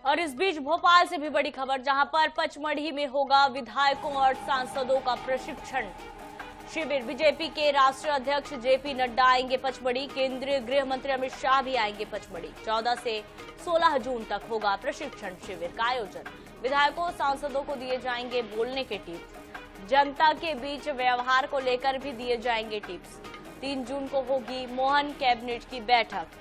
और इस बीच भोपाल से भी बड़ी खबर, जहां पर पचमढ़ी में होगा विधायकों और सांसदों का प्रशिक्षण शिविर। बीजेपी के राष्ट्रीय अध्यक्ष जेपी नड्डा आएंगे पचमढ़ी, केंद्रीय गृह मंत्री अमित शाह भी आएंगे पचमढ़ी। 14 से 16 जून तक होगा प्रशिक्षण शिविर का आयोजन। विधायकों सांसदों को दिए जाएंगे बोलने के टिप्स, जनता के बीच व्यवहार को लेकर भी दिए जाएंगे टिप्स। 3 जून को होगी मोहन कैबिनेट की बैठक।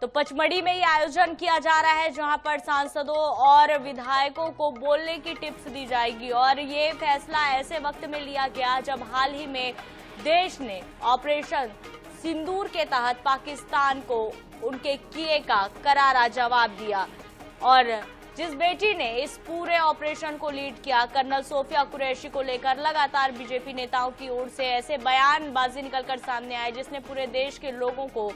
तो पचमढ़ी में ये आयोजन किया जा रहा है, जहां पर सांसदों और विधायकों को बोलने की टिप्स दी जाएगी। और ये फैसला ऐसे वक्त में लिया गया जब हाल ही में देश ने ऑपरेशन सिंदूर के तहत पाकिस्तान को उनके किए का करारा जवाब दिया। और जिस बेटी ने इस पूरे ऑपरेशन को लीड किया, कर्नल सोफिया कुरैशी को लेकर लगातार बीजेपी नेताओं की ओर से ऐसे बयानबाजी निकलकर सामने आए जिसने पूरे देश के लोगों को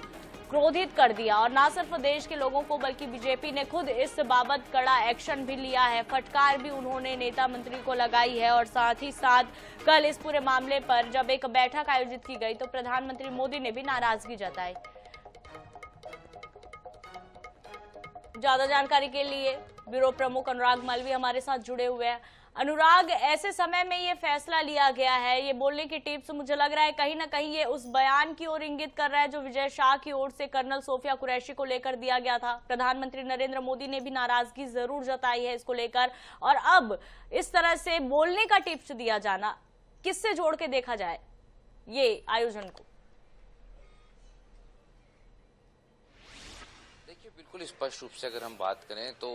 क्रोधित कर दिया। और न सिर्फ देश के लोगों को बल्कि बीजेपी ने खुद इस बाबत कड़ा एक्शन भी लिया है, फटकार भी उन्होंने नेता मंत्री को लगाई है। और साथ ही साथ कल इस पूरे मामले पर जब एक बैठक आयोजित की गई तो प्रधानमंत्री मोदी ने भी नाराजगी जताई। ज्यादा जानकारी के लिए ब्यूरो प्रमुख अनुराग मालवीय हमारे साथ जुड़े हुए हैं। अनुराग, ऐसे समय में ये फैसला लिया गया है, ये बोलने की टिप्स, मुझे लग रहा है कहीं ना कहीं ये उस बयान की ओर इंगित कर रहा है जो विजय शाह की ओर से कर्नल सोफिया कुरैशी को लेकर दिया गया था। प्रधानमंत्री नरेंद्र मोदी ने भी नाराजगी जरूर जताई है इसको लेकर, और अब इस तरह से बोलने का टिप्स दिया जाना, किससे जोड़ के देखा जाए ये आयोजन को? बिल्कुल स्पष्ट रूप से अगर हम बात करें तो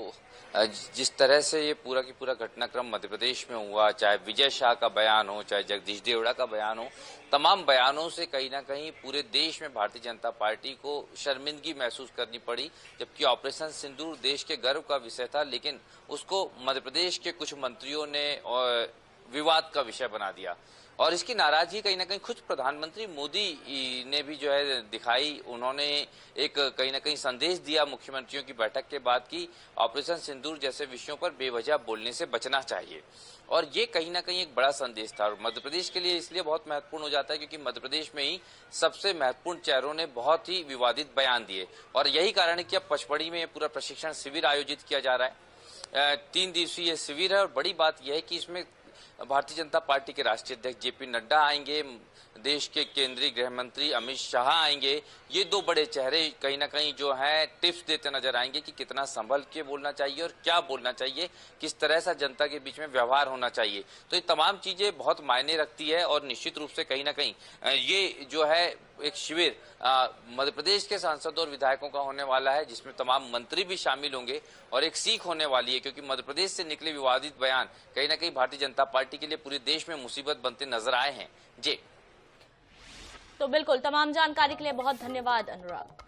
जिस तरह से ये पूरा की पूरा घटनाक्रम मध्य प्रदेश में हुआ, चाहे विजय शाह का बयान हो, चाहे जगदीश देवड़ा का बयान हो, तमाम बयानों से कहीं ना कहीं पूरे देश में भारतीय जनता पार्टी को शर्मिंदगी महसूस करनी पड़ी। जबकि ऑपरेशन सिंदूर देश के गर्व का विषय था, लेकिन उसको मध्य प्रदेश के कुछ मंत्रियों ने विवाद का विषय बना दिया। और इसकी नाराजगी कहीं ना कहीं खुद प्रधानमंत्री मोदी ने भी जो है दिखाई। उन्होंने एक कहीं ना कहीं संदेश दिया मुख्यमंत्रियों की बैठक के बाद कि ऑपरेशन सिंदूर जैसे विषयों पर बेवजह बोलने से बचना चाहिए। और ये कहीं ना कहीं एक बड़ा संदेश था और मध्य प्रदेश के लिए इसलिए बहुत महत्वपूर्ण हो जाता है क्योंकि मध्य प्रदेश में ही सबसे महत्वपूर्ण चेहरों ने बहुत ही विवादित बयान दिए। और यही कारण है कि अब पचमढ़ी में पूरा प्रशिक्षण शिविर आयोजित किया जा रहा है। 3 दिवसीय शिविर है और बड़ी बात यह है कि इसमें भारतीय जनता पार्टी के राष्ट्रीय अध्यक्ष जेपी नड्डा आएंगे, देश के केंद्रीय गृह मंत्री अमित शाह आएंगे। ये 2 बड़े चेहरे कहीं ना कहीं जो है टिप्स देते नजर आएंगे कि कितना संभल के बोलना चाहिए और क्या बोलना चाहिए, किस तरह से जनता के बीच में व्यवहार होना चाहिए। तो ये तमाम चीजें बहुत मायने रखती है और निश्चित रूप से कहीं ना कहीं ये जो है एक शिविर मध्य प्रदेश के सांसदों और विधायकों का होने वाला है, जिसमें तमाम मंत्री भी शामिल होंगे और एक सीख होने वाली है क्योंकि मध्य प्रदेश से निकले विवादित बयान कहीं ना कहीं भारतीय जनता पार्टी के लिए पूरे देश में मुसीबत बनते नजर आए हैं। जी तो बिल्कुल, तमाम जानकारी के लिए बहुत धन्यवाद अनुराग।